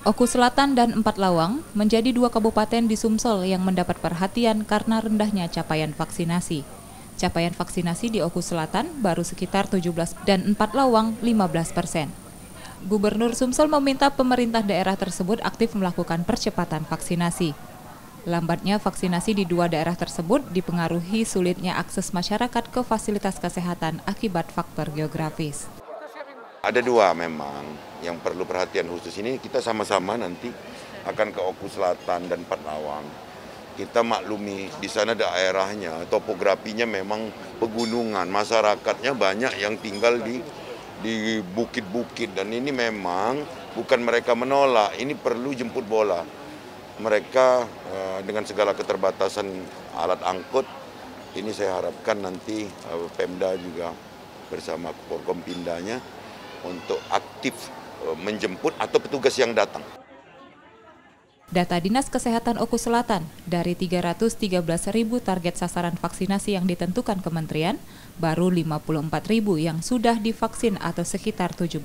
Oku Selatan dan Empat Lawang menjadi dua kabupaten di Sumsel yang mendapat perhatian karena rendahnya capaian vaksinasi. Capaian vaksinasi di Oku Selatan baru sekitar 17 dan Empat Lawang 15%. Gubernur Sumsel meminta pemerintah daerah tersebut aktif melakukan percepatan vaksinasi. Lambatnya vaksinasi di dua daerah tersebut dipengaruhi sulitnya akses masyarakat ke fasilitas kesehatan akibat faktor geografis. Ada dua memang yang perlu perhatian khusus ini, kita sama-sama nanti akan ke Oku Selatan dan Empat Lawang. Kita maklumi di sana daerahnya, topografinya memang pegunungan, masyarakatnya banyak yang tinggal di bukit-bukit dan ini memang bukan mereka menolak, ini perlu jemput bola. Mereka dengan segala keterbatasan alat angkut, ini saya harapkan nanti Pemda juga bersama Forkompindanya untuk aktif menjemput atau petugas yang datang. Data Dinas Kesehatan Oku Selatan, dari 313.000 target sasaran vaksinasi yang ditentukan kementerian, baru 54.000 yang sudah divaksin atau sekitar 17%.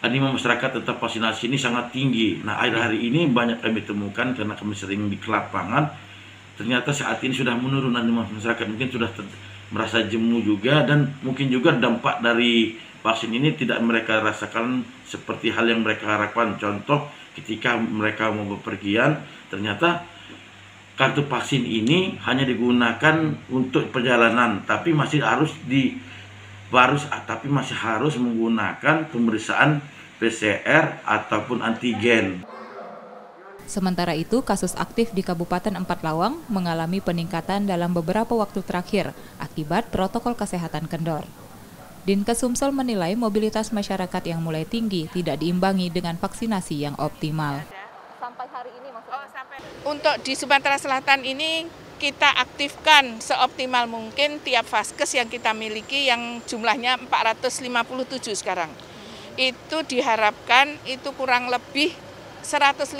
Animo masyarakat tetap vaksinasi ini sangat tinggi. Nah, akhir hari ini banyak kami temukan karena kami sering di lapangan. Ternyata saat ini sudah menurun animo masyarakat, mungkin sudah merasa jemu juga dan mungkin juga dampak dari vaksin ini tidak mereka rasakan seperti hal yang mereka harapkan. Contoh ketika mereka mau bepergian, ternyata kartu vaksin ini hanya digunakan untuk perjalanan, tapi masih harus menggunakan pemeriksaan PCR ataupun antigen. Sementara itu, kasus aktif di Kabupaten Empat Lawang mengalami peningkatan dalam beberapa waktu terakhir akibat protokol kesehatan kendor. Dinkes Sumsel menilai mobilitas masyarakat yang mulai tinggi tidak diimbangi dengan vaksinasi yang optimal. Sampai hari ini untuk di Sumatera Selatan ini kita aktifkan seoptimal mungkin tiap vaskes yang kita miliki yang jumlahnya 457 sekarang. Itu diharapkan itu kurang lebih 150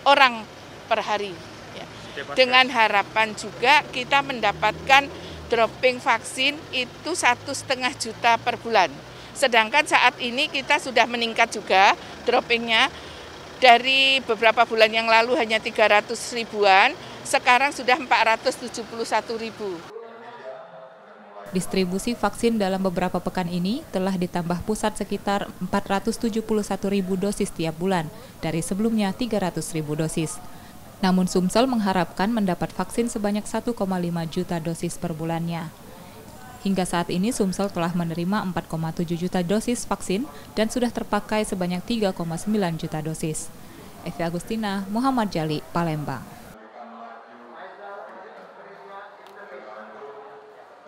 orang per hari. Dengan harapan juga kita mendapatkan dropping vaksin itu 1,5 juta per bulan. Sedangkan saat ini kita sudah meningkat juga droppingnya. Dari beberapa bulan yang lalu hanya 300 ribuan, sekarang sudah 471 ribu. Distribusi vaksin dalam beberapa pekan ini telah ditambah pusat sekitar 471 ribu dosis tiap bulan, dari sebelumnya 300 ribu dosis. Namun Sumsel mengharapkan mendapat vaksin sebanyak 1,5 juta dosis per bulannya. Hingga saat ini Sumsel telah menerima 4,7 juta dosis vaksin dan sudah terpakai sebanyak 3,9 juta dosis. Evi Agustina, Muhammad Jali, Palembang.